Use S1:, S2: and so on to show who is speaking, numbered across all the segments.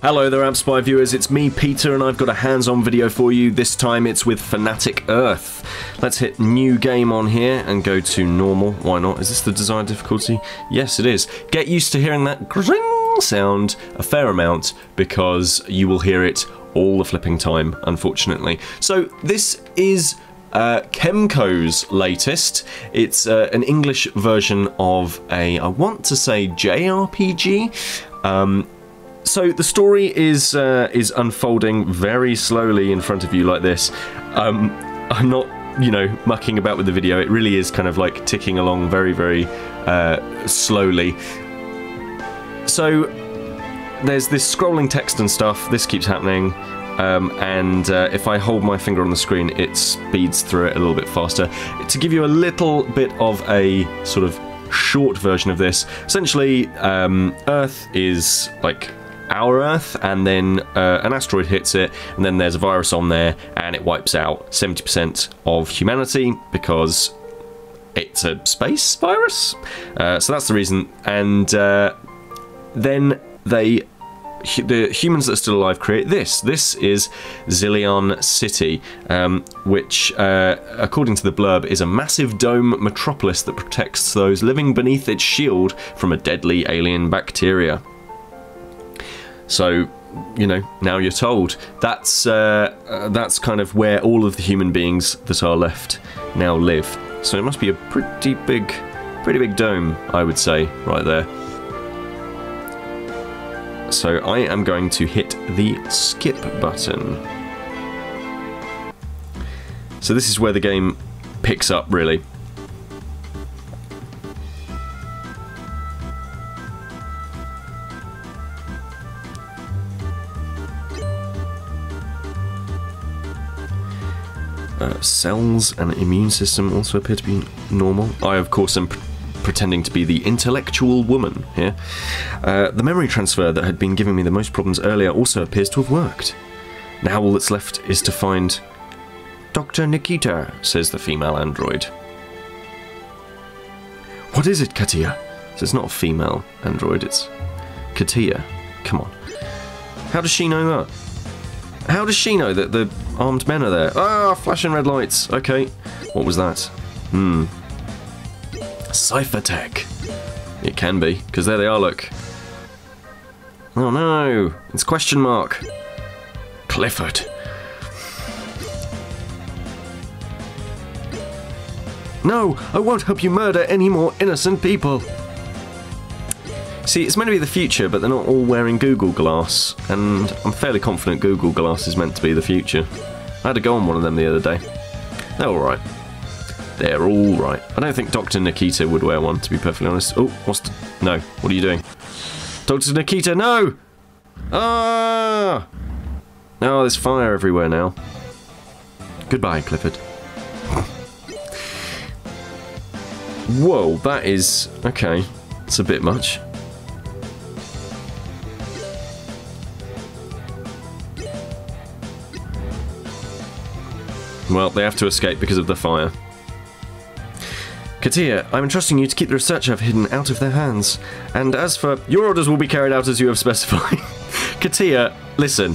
S1: Hello there, AmpSpy viewers, it's me, Peter, and I've got a hands-on video for you. This time it's with Fanatic Earth. Let's hit new game on here and go to normal. Why not? Is this the desired difficulty? Yes, it is. Get used to hearing that gring sound a fair amount, because you will hear it all the flipping time, unfortunately. So this is Kemco's latest. It's an English version of a, I want to say, JRPG. So the story is unfolding very slowly in front of you like this. I'm not, you know, mucking about with the video. It really is kind of like ticking along very, very slowly. So there's this scrolling text and stuff. This keeps happening. And if I hold my finger on the screen, it speeds through it a little bit faster. To give you a little bit of a sort of short version of this, essentially, Earth is like our Earth, and then an asteroid hits it, and then there's a virus on there, and it wipes out 70% of humanity because it's a space virus. So that's the reason. And then the humans that are still alive create this. This is Zillion City, which, according to the blurb, is a massive dome metropolis that protects those living beneath its shield from a deadly alien bacteria. So, you know, now you're told. That's kind of where all of the human beings that are left now live. So it must be a pretty big dome, I would say, right there. So I am going to hit the skip button. So this is where the game picks up, really. Cells and immune system also appear to be normal. I, of course, am pretending to be the intellectual woman here. The memory transfer that had been giving me the most problems earlier also appears to have worked. Now all that's left is to find Dr. Nikita, says the female android. What is it, Katia? So it's not a female android, it's Katia. Come on. How does she know that? How does she know that the armed men are there? Ah, flashing red lights. Okay. What was that? Cipher tech. It can be, because there they are, look. Oh no, it's question mark. Clifford. No, I won't help you murder any more innocent people. See, it's meant to be the future, but they're not all wearing Google Glass, and I'm fairly confident Google Glass is meant to be the future. I had to go on one of them the other day. They're alright. They're alright. I don't think Dr. Nikita would wear one, to be perfectly honest. Oh, no, what are you doing? Dr. Nikita, no! Ah! Oh, there's fire everywhere now. Goodbye, Clifford. Whoa, that is... okay. It's a bit much. Well, they have to escape because of the fire. Katia, I'm entrusting you to keep the research I've hidden out of their hands. And as for... your orders will be carried out as you have specified. Katia, listen.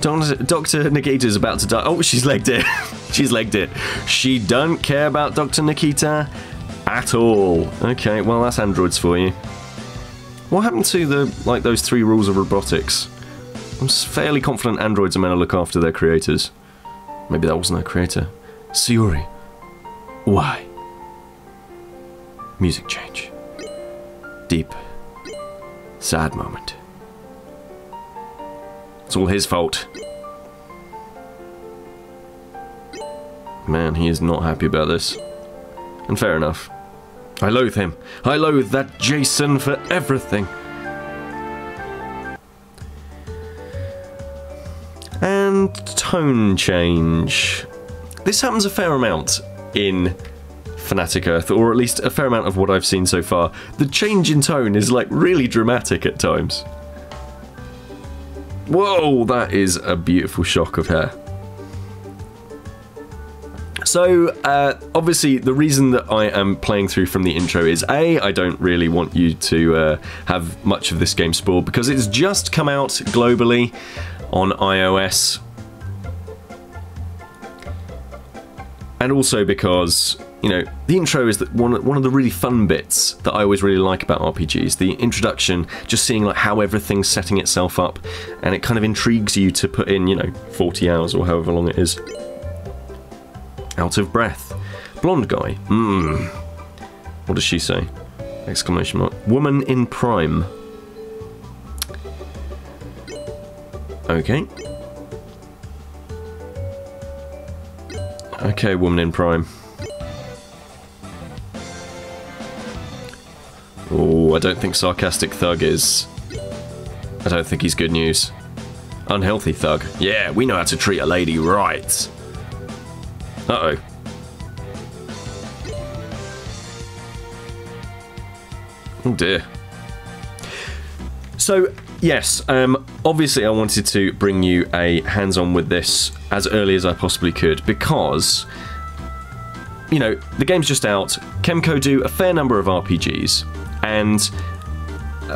S1: Dr. Nikita's about to die. Oh, she's legged it. She's legged it. She don't care about Dr. Nikita at all. Okay, well, that's androids for you. What happened to those 3 rules of robotics? I'm fairly confident androids are meant to look after their creators. Maybe that wasn't our creator. Sayuri. Why? Music change. Deep. Sad moment. It's all his fault. Man, he is not happy about this. And fair enough. I loathe him. I loathe that Jason for everything. And tone change. This happens a fair amount in Fanatic Earth, or at least a fair amount of what I've seen so far. The change in tone is like really dramatic at times. Whoa, that is a beautiful shock of hair. So, obviously, the reason that I am playing through from the intro is A, I don't really want you to have much of this game spoiled because it's just come out globally on iOS. And also because, you know, the intro is one of the really fun bits that I always really like about RPGs. The introduction, just seeing like how everything's setting itself up, and it kind of intrigues you to put in, you know, 40 hours or however long it is. Out of breath. Blonde guy. What does she say? Exclamation mark. Woman in prime. Okay. Okay, woman in prime. Oh, I don't think sarcastic thug is... I don't think he's good news. Unhealthy thug. Yeah, we know how to treat a lady right. Uh-oh. Oh dear. So, yes, obviously I wanted to bring you a hands-on with this as early as I possibly could because, you know, the game's just out. Kemco do a fair number of RPGs, and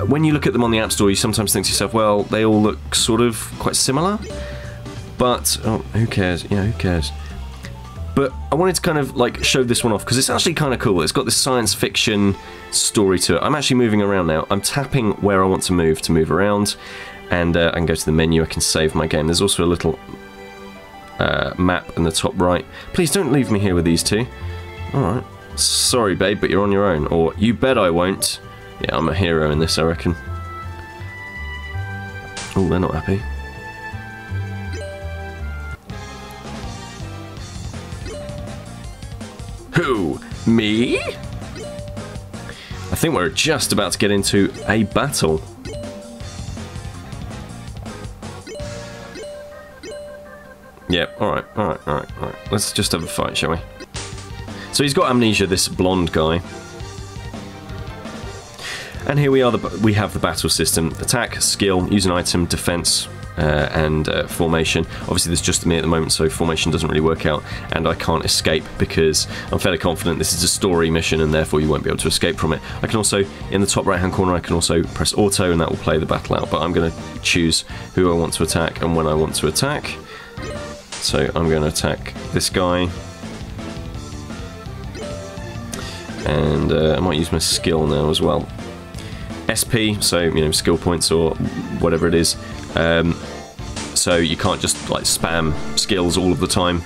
S1: when you look at them on the App Store, you sometimes think to yourself, well, they all look sort of quite similar, but, oh, who cares? Yeah, who cares? But I wanted to kind of like show this one off because it's actually kind of cool. It's got this science fiction story to it. I'm actually moving around now. I'm tapping where I want to move around, and I can go to the menu. I can save my game. There's also a little map in the top right. Please don't leave me here with these two. Alright. Sorry, babe, but you're on your own. Or, you bet I won't. Yeah, I'm a hero in this, I reckon. Oh, they're not happy. Who? Me? I think we're just about to get into a battle. Yep, alright. Let's just have a fight, shall we? So he's got amnesia, this blonde guy. And here we are, we have the battle system. Attack, skill, use an item, defense, and formation. Obviously there's just me at the moment, so formation doesn't really work out, and I can't escape because I'm fairly confident this is a story mission and therefore you won't be able to escape from it. I can also, in the top right hand corner, I can also press auto and that will play the battle out, but I'm going to choose who I want to attack and when I want to attack. So I'm going to attack this guy, and I might use my skill now as well. SP, so, you know, skill points or whatever it is. So you can't just like spam skills all of the time.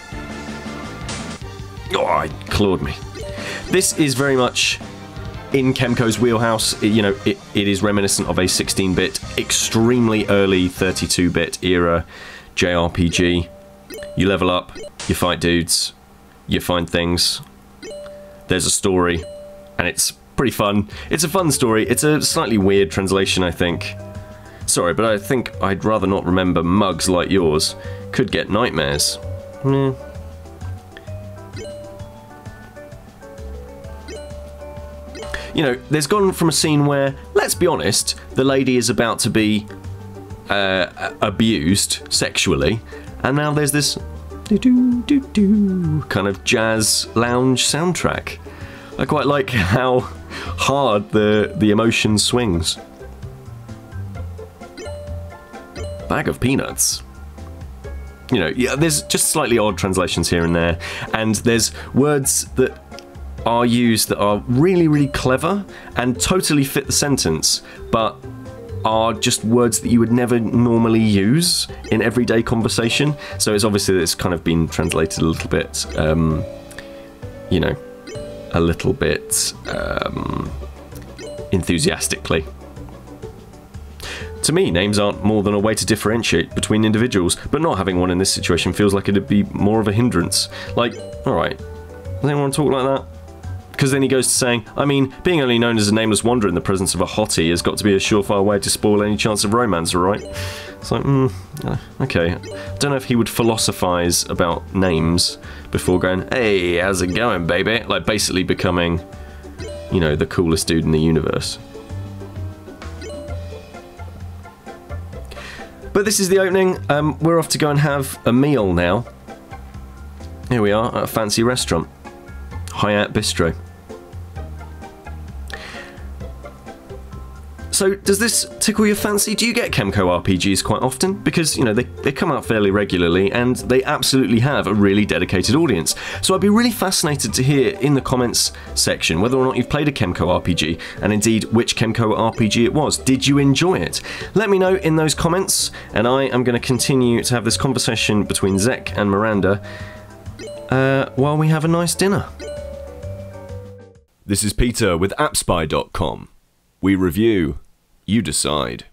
S1: Oh, it clawed me. This is very much in Kemco's wheelhouse. You know, it is reminiscent of a 16-bit, extremely early 32-bit era JRPG. You level up, you fight dudes, you find things, there's a story, and it's pretty fun. It's a fun story. It's a slightly weird translation, I think. Sorry, but I think I'd rather not remember mugs like yours. Could get nightmares. You know, there's gone from a scene where, let's be honest, the lady is about to be abused sexually, and now there's this do-do-do-do kind of jazz lounge soundtrack. I quite like how hard the emotion swings. Bag of peanuts. You know, yeah, there's just slightly odd translations here and there, and there's words that are used that are really, really clever and totally fit the sentence, but are just words that you would never normally use in everyday conversation. So it's obviously that it's kind of been translated a little bit, you know, a little bit enthusiastically. To me, names aren't more than a way to differentiate between individuals, but not having one in this situation feels like it'd be more of a hindrance. Like, alright, does anyone want to talk like that? Because then he goes to saying, I mean, being only known as a nameless wanderer in the presence of a hottie has got to be a surefire way to spoil any chance of romance, alright? It's like, okay. I don't know if he would philosophize about names before going, hey, how's it going, baby? Like, basically becoming, you know, the coolest dude in the universe. But this is the opening. We're off to go and have a meal now. Here we are at a fancy restaurant. Hyatt Bistro. So, does this tickle your fancy? Do you get Kemco RPGs quite often? Because, you know, they come out fairly regularly and they absolutely have a really dedicated audience. So I'd be really fascinated to hear in the comments section whether or not you've played a Kemco RPG, and indeed which Kemco RPG it was. Did you enjoy it? Let me know in those comments, and I am going to continue to have this conversation between Zek and Miranda while we have a nice dinner. This is Peter with appspy.com. We review, you decide.